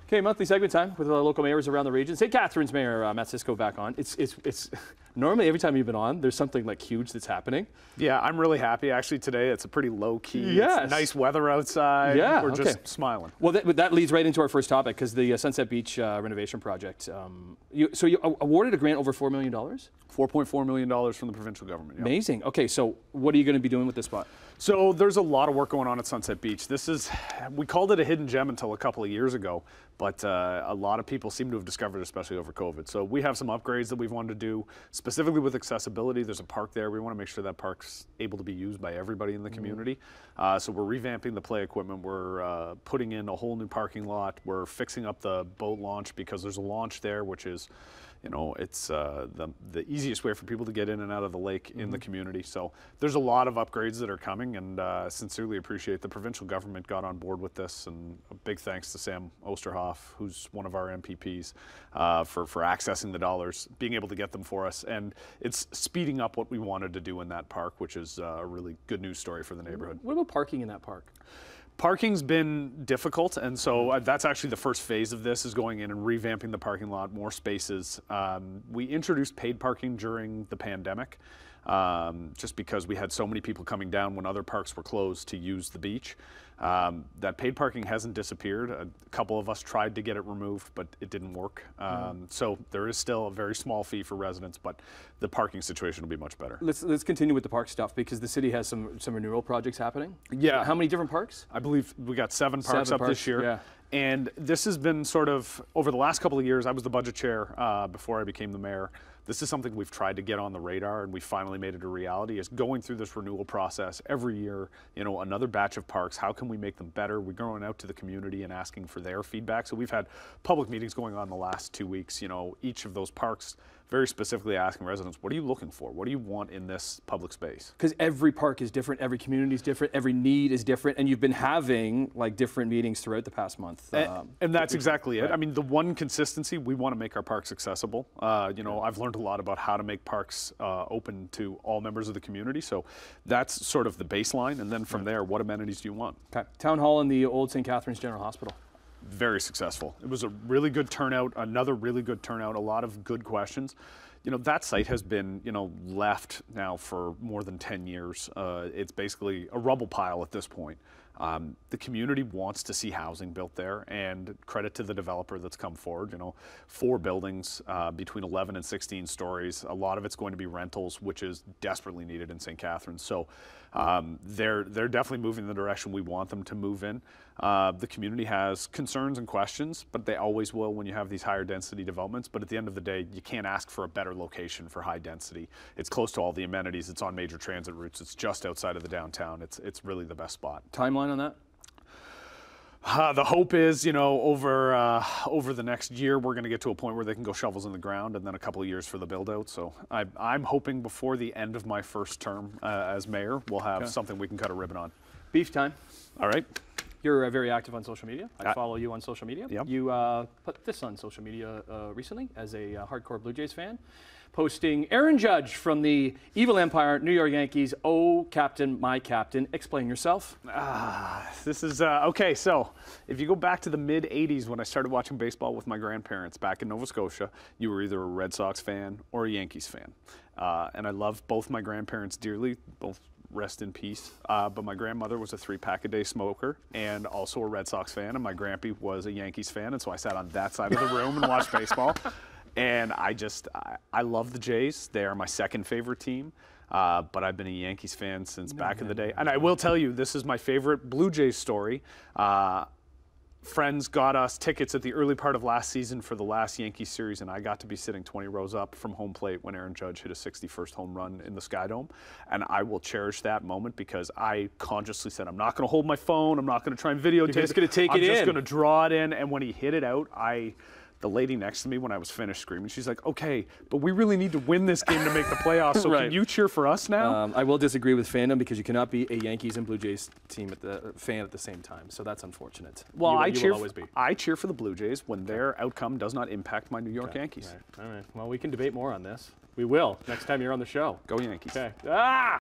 Okay, monthly segment time with local mayors around the region. St. Catharines Mayor Mat Siscoe back on. It's normally every time you've been on, there's something like huge that's happening. Yeah, I'm really happy. Actually, today it's a pretty low key. Yes. It's nice weather outside. Yeah, we're just smiling. Well, that leads right into our first topic because the Sunset Beach renovation project. So you awarded a grant over $4 million? $4.4 million from the provincial government. Yep. Amazing. Okay, so what are you going to be doing with this spot? So there's a lot of work going on at Sunset Beach. We called it a hidden gem until a couple of years ago, but a lot of people seem to have discovered it, especially over COVID. So we have some upgrades that we've wanted to do, specifically with accessibility. There's a park there. We want to make sure that park's able to be used by everybody in the community. So we're revamping the play equipment. We're putting in a whole new parking lot. We're fixing up the boat launch because there's a launch there, which is, you know, it's the easiest way for people to get in and out of the lake in the community. So there's a lot of upgrades that are coming, and sincerely appreciate the provincial government got on board with this. And a big thanks to Sam Osterhoff, who's one of our MPPs, for accessing the dollars, being able to get them for us. And it's speeding up what we wanted to do in that park, which is a really good news story for the neighborhood. What about parking in that park? Parking's been difficult, and so that's actually the first phase of this, is going in and revamping the parking lot, more spaces. We introduced paid parking during the pandemic, just because we had so many people coming down when other parks were closed to use the beach. That paid parking hasn't disappeared. A couple of us tried to get it removed, but it didn't work. So there is still a very small fee for residents, but the parking situation will be much better. Let's continue with the park stuff, because the city has some renewal projects happening. Yeah. How many different parks? I believe we got 7 parks up this year. Yeah. And this has been sort of, over the last couple of years, I was the budget chair before I became the mayor. This is something we've tried to get on the radar, and we finally made it a reality, is going through this renewal process every year, you know, another batch of parks. How can we make them better? We're going out to the community and asking for their feedback. So we've had public meetings going on the last 2 weeks, you know, each of those parks very specifically asking residents, what are you looking for? What do you want in this public space? Because every park is different, every community is different, every need is different, and you've been having like different meetings throughout the past month. And that's exactly it. I mean, the one consistency, we want to make our parks accessible. You know, I've learned a lot about how to make parks open to all members of the community. So that's sort of the baseline. And then from there, what amenities do you want? Okay. Town Hall in the old St. Catharines General Hospital. Very successful. It was a really good turnout, another really good turnout, a lot of good questions. You know, that site has been, you know, left now for more than 10 years. It's basically a rubble pile at this point. The community wants to see housing built there, and credit to the developer that's come forward. You know, 4 buildings between 11 and 16 stories. A lot of it's going to be rentals, which is desperately needed in St. Catharines. So they're definitely moving in the direction we want them to move in. The community has concerns and questions, but they always will when you have these higher density developments. But at the end of the day, you can't ask for a better location for high density. It's close to all the amenities. It's on major transit routes. It's just outside of the downtown. It's really the best spot. Timeline on that? The hope is, you know, over the next year, we're going to get to a point where they can go shovels in the ground, and then a couple of years for the build out. So I'm hoping before the end of my first term as mayor, we'll have something we can cut a ribbon on. Beef time. All right. You're very active on social media. I follow you on social media. Yep. You put this on social media recently as a hardcore Blue Jays fan, posting Aaron Judge from the Evil Empire, New York Yankees. Oh, Captain, my Captain. Explain yourself. This is, okay, so if you go back to the mid-'80s when I started watching baseball with my grandparents back in Nova Scotia, you were either a Red Sox fan or a Yankees fan. And I love both my grandparents dearly, both rest in peace. But my grandmother was a 3-pack-a-day smoker and also a Red Sox fan, and my grampy was a Yankees fan, and so I sat on that side of the room and watched baseball. And I love the Jays. They are my second favorite team. But I've been a Yankees fan since back in the day. And I will tell you, this is my favorite Blue Jays story. Friends got us tickets at the early part of last season for the last Yankees series, and I got to be sitting 20 rows up from home plate when Aaron Judge hit his 61st home run in the Sky Dome. And I will cherish that moment because I consciously said, I'm not going to hold my phone. I'm not going to try and videotape it. You're just going to take it in. I'm just going to draw it in. And when he hit it out, the lady next to me when I was finished screaming, she's like, okay, but we really need to win this game to make the playoffs, so can you cheer for us now? I will disagree with fandom because you cannot be a Yankees and Blue Jays fan at the same time, so that's unfortunate. Well, you will always be. I cheer for the Blue Jays when their outcome does not impact my New York Yankees. All right. Well, we can debate more on this. We will next time you're on the show. Go Yankees. Okay.